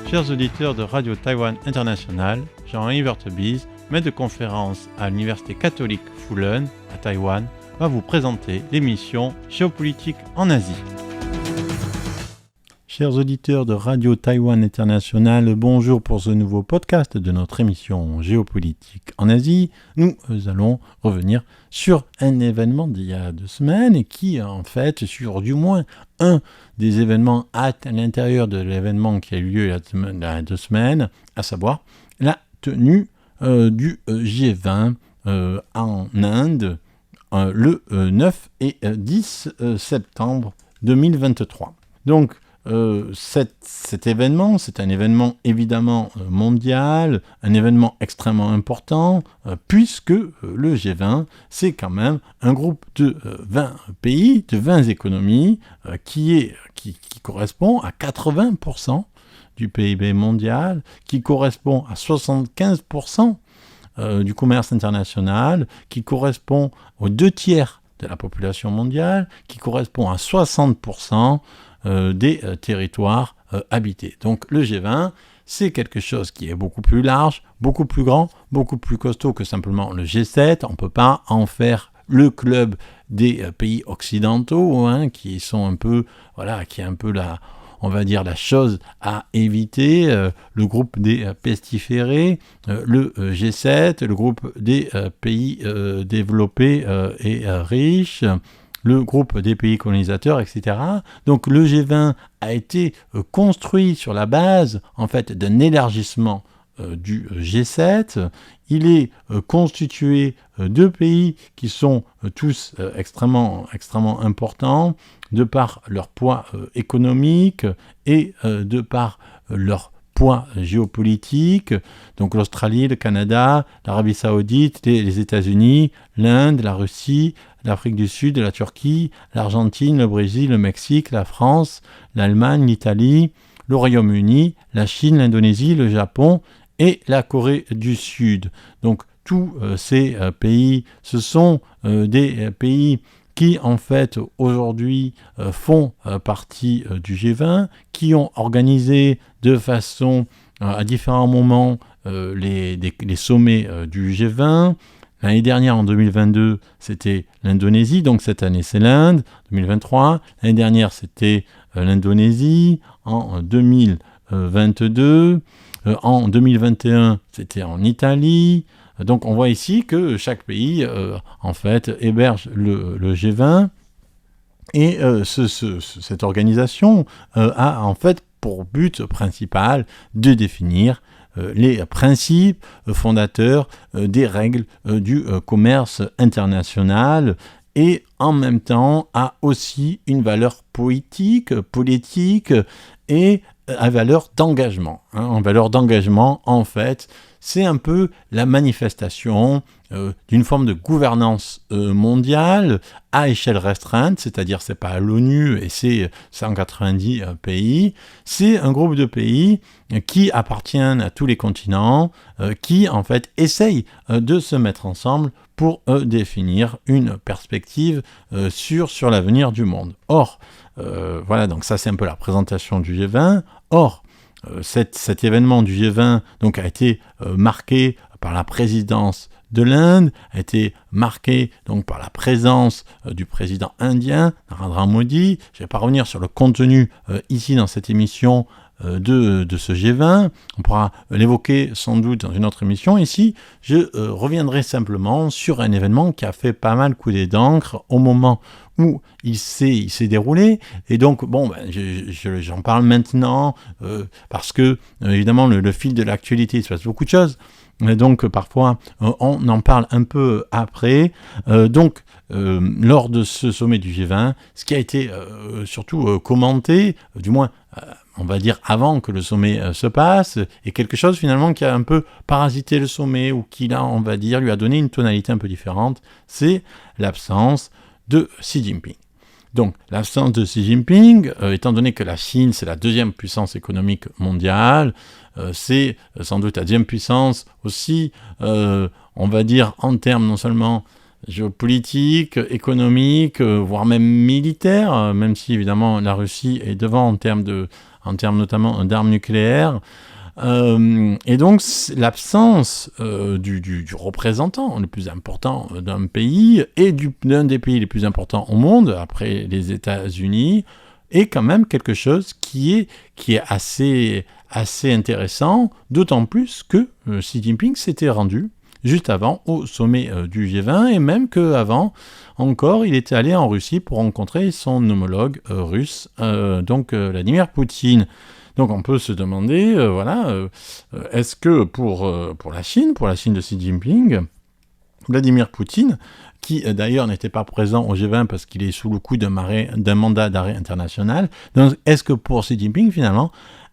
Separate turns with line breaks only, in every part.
Chers auditeurs de Radio Taïwan International, Jean-Yves Vertebise, maître de conférence à l'Université catholique Fulun à Taïwan, va vous présenter l'émission Géopolitique en Asie. Chers auditeurs de Radio Taïwan International, bonjour pour ce nouveau podcast de notre émission Géopolitique en Asie. Nous allons revenir sur un événement d'il y a 2 semaines et qui, en fait, sur du moins un des événements à l'intérieur de l'événement qui a eu lieu il y a 2 semaines, à savoir la tenue du G20 en Inde le 9 et 10 septembre 2023. Donc, cet événement, c'est un événement évidemment mondial, un événement extrêmement important, puisque le G20, c'est quand même un groupe de 20 pays, de 20 économies, qui correspond à 80% du PIB mondial, qui correspond à 75% du commerce international, qui correspond aux 2/3 de la population mondiale, qui correspond à 60% des territoires habités. Donc le G20, c'est quelque chose qui est beaucoup plus large, beaucoup plus grand, beaucoup plus costaud que simplement le G7. On ne peut pas en faire le club des pays occidentaux, qui sont un peu, qui est un peu la chose à éviter, le groupe des pestiférés, le G7, le groupe des pays développés et riches, le groupe des pays colonisateurs, etc. Donc le G20 a été construit sur la base, en fait, d'un élargissement du G7. Il est constitué de pays qui sont tous extrêmement importants, de par leur poids économique et de par leur poids géopolitique, donc l'Australie, le Canada, l'Arabie Saoudite, les États-Unis, l'Inde, la Russie, l'Afrique du Sud, la Turquie, l'Argentine, le Brésil, le Mexique, la France, l'Allemagne, l'Italie, le Royaume-Uni, la Chine, l'Indonésie, le Japon et la Corée du Sud. Donc tous ces pays, ce sont des pays qui en fait aujourd'hui font partie du G20, qui ont organisé de façon à différents moments les sommets du G20. L'année dernière, en 2022, c'était l'Indonésie, donc cette année c'est l'Inde, 2023. L'année dernière, c'était l'Indonésie, en 2022. En 2021, c'était en Italie. Donc on voit ici que chaque pays, en fait, héberge le G20. Et cette organisation a en fait pour but principal de définir les principes fondateurs des règles du commerce international et en même temps a aussi une valeur politique et une valeur d'engagement. Une valeur d'engagement, en fait, c'est un peu la manifestation d'une forme de gouvernance mondiale à échelle restreinte, c'est-à-dire c'est pas l'ONU et c'est 190 pays, c'est un groupe de pays qui appartiennent à tous les continents, qui en fait essayent de se mettre ensemble pour définir une perspective sur l'avenir du monde. Or, donc ça c'est un peu la présentation du G20. Or, cet événement du G20 donc, a été marqué par la présidence de l'Inde, a été marqué donc, par la présence du président indien, Narendra Modi. Je ne vais pas revenir sur le contenu ici dans cette émission de ce G20. On pourra l'évoquer sans doute dans une autre émission. Ici, je reviendrai simplement sur un événement qui a fait pas mal couler d'encre au moment où il s'est déroulé. Et donc, j'en parle maintenant parce que, évidemment, le fil de l'actualité, il se passe beaucoup de choses. Et donc, parfois, on en parle un peu après. Lors de ce sommet du G20, ce qui a été surtout commenté, du moins, on va dire avant que le sommet se passe, est quelque chose finalement qui a un peu parasité le sommet ou qui, là, on va dire, lui a donné une tonalité un peu différente, c'est l'absence de Xi Jinping. Donc, l'absence de Xi Jinping, étant donné que la Chine, c'est la 2e puissance économique mondiale, c'est sans doute la 2e puissance aussi, on va dire, en termes non seulement géopolitique, économique, voire même militaire, même si évidemment la Russie est devant en termes de en termes notamment d'armes nucléaires. Et donc, l'absence du représentant le plus important d'un pays et d'un des pays les plus importants au monde, après les États-Unis, est quand même quelque chose qui est assez intéressant, d'autant plus que Xi Jinping s'était rendu juste avant au sommet du G20, et même qu'avant encore, il était allé en Russie pour rencontrer son homologue russe, donc Vladimir Poutine. Donc on peut se demander, est-ce que pour la Chine de Xi Jinping, Vladimir Poutine, qui d'ailleurs n'était pas présent au G20 parce qu'il est sous le coup d'un mandat d'arrêt international, donc est-ce que pour Xi Jinping finalement,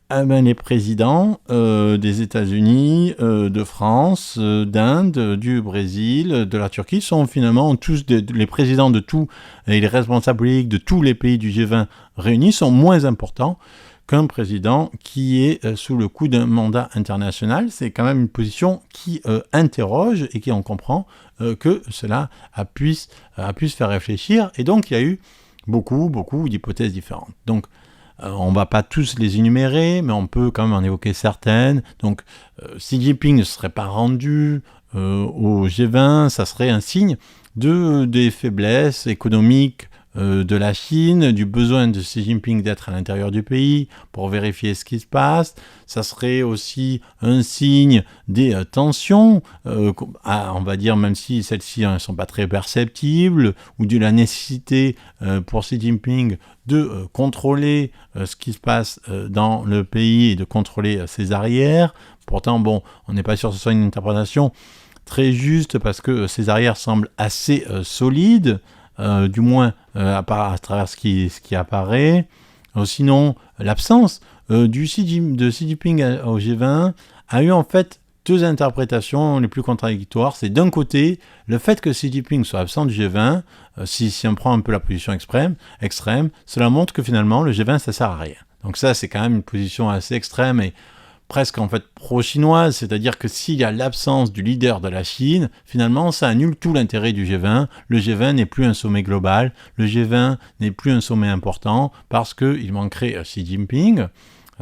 les présidents des États-Unis, de France, d'Inde, du Brésil, de la Turquie sont finalement tous les présidents de tous et les responsables politiques de tous les pays du G20 réunis sont moins importants qu'un président qui est sous le coup d'un mandat international. C'est quand même une position qui interroge et qui on comprend que cela a pu se faire réfléchir. Et donc il y a eu beaucoup d'hypothèses différentes. Donc on ne va pas tous les énumérer, mais on peut quand même en évoquer certaines. Donc Xi Jinping ne serait pas rendu au G20, ça serait un signe des faiblesses économiques de la Chine, du besoin de Xi Jinping d'être à l'intérieur du pays pour vérifier ce qui se passe. Ça serait aussi un signe des tensions, on va dire, même si celles-ci ne sont pas très perceptibles, ou de la nécessité pour Xi Jinping de contrôler ce qui se passe dans le pays et de contrôler ses arrières. Pourtant, on n'est pas sûr que ce soit une interprétation très juste parce que ces arrières semblent assez solides, du moins à travers ce qui apparaît. Sinon, l'absence de Xi Jinping au G20 a eu en fait deux interprétations les plus contradictoires. C'est d'un côté, le fait que Xi Jinping soit absent du G20, si on prend un peu la position extrême, cela montre que finalement le G20 ça sert à rien. Donc ça c'est quand même une position assez extrême et presque en fait pro-chinoise, c'est-à-dire que s'il y a l'absence du leader de la Chine, finalement ça annule tout l'intérêt du G20. Le G20 n'est plus un sommet global, le G20 n'est plus un sommet important parce qu'il manquerait Xi Jinping.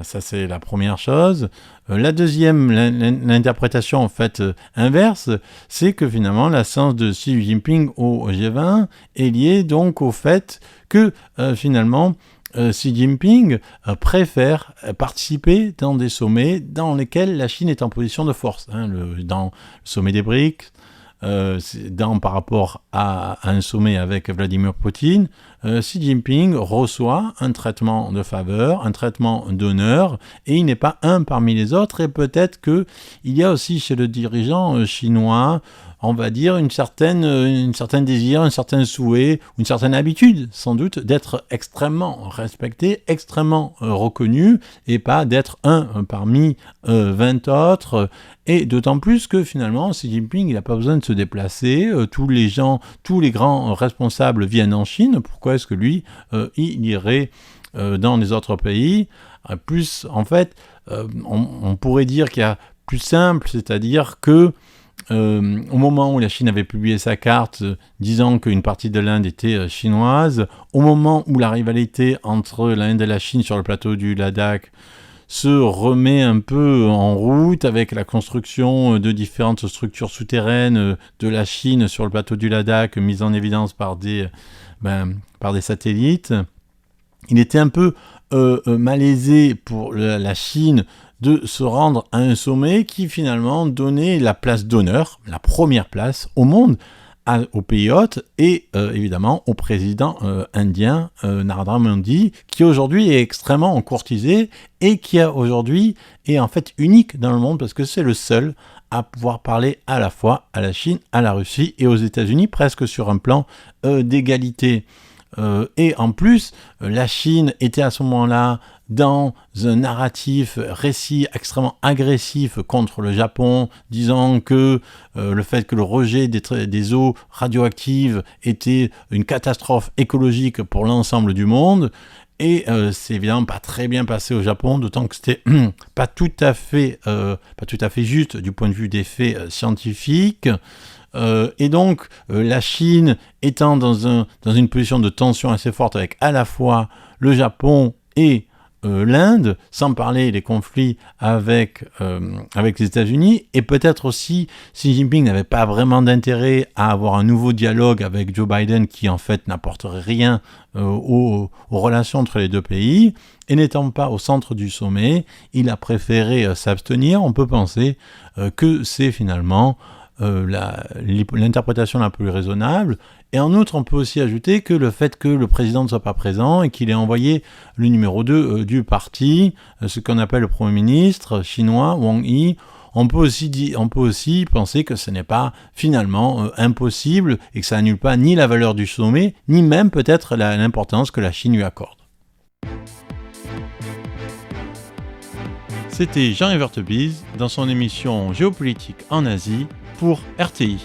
Ça c'est la première chose. La deuxième, l'interprétation en fait inverse, c'est que finalement l'absence de Xi Jinping au G20 est liée donc au fait que finalement Xi Jinping préfère participer dans des sommets dans lesquels la Chine est en position de force. Dans le sommet des BRICS, par rapport à un sommet avec Vladimir Poutine, Xi Jinping reçoit un traitement de faveur, un traitement d'honneur, et il n'est pas un parmi les autres, et peut-être qu'il y a aussi chez le dirigeant chinois, on va dire, une certaine désir, un certain souhait, une certaine habitude, sans doute, d'être extrêmement respecté, extrêmement reconnu, et pas d'être un parmi 20 autres. Et d'autant plus que finalement, Xi Jinping, il n'a pas besoin de se déplacer. Tous les grands responsables viennent en Chine. Pourquoi est-ce que lui, il irait dans les autres pays ? Plus, en fait, on pourrait dire qu'il y a plus simple, c'est-à-dire que au moment où la Chine avait publié sa carte disant qu'une partie de l'Inde était chinoise, au moment où la rivalité entre l'Inde et la Chine sur le plateau du Ladakh se remet un peu en route avec la construction de différentes structures souterraines de la Chine sur le plateau du Ladakh, mises en évidence par des satellites, il était un peu malaisé pour la Chine de se rendre à un sommet qui finalement donnait la place d'honneur, la première place au monde, au pays hôte et évidemment au président indien Narendra Modi, qui aujourd'hui est extrêmement courtisé et qui aujourd'hui est en fait unique dans le monde parce que c'est le seul à pouvoir parler à la fois à la Chine, à la Russie et aux États-Unis, presque sur un plan d'égalité. Et en plus, la Chine était à ce moment-là dans un récit extrêmement agressif contre le Japon, disant que le fait que le rejet des eaux radioactives était une catastrophe écologique pour l'ensemble du monde. Et c'est évidemment pas très bien passé au Japon, d'autant que c'était pas tout à fait juste du point de vue des faits scientifiques. Et donc, la Chine étant dans une position de tension assez forte avec à la fois le Japon et l'Inde, sans parler des conflits avec les États-Unis, et peut-être aussi Xi Jinping n'avait pas vraiment d'intérêt à avoir un nouveau dialogue avec Joe Biden qui en fait n'apporterait rien aux relations entre les deux pays, et n'étant pas au centre du sommet, il a préféré s'abstenir. On peut penser que c'est finalement l'interprétation la plus raisonnable. Et en outre, on peut aussi ajouter que le fait que le président ne soit pas présent et qu'il ait envoyé le numéro 2 du parti, ce qu'on appelle le Premier ministre chinois, Wang Yi, on peut aussi penser que ce n'est pas finalement impossible et que ça annule pas ni la valeur du sommet, ni même peut-être l'importance que la Chine lui accorde. C'était Jean Evertebise dans son émission Géopolitique en Asie pour RTI.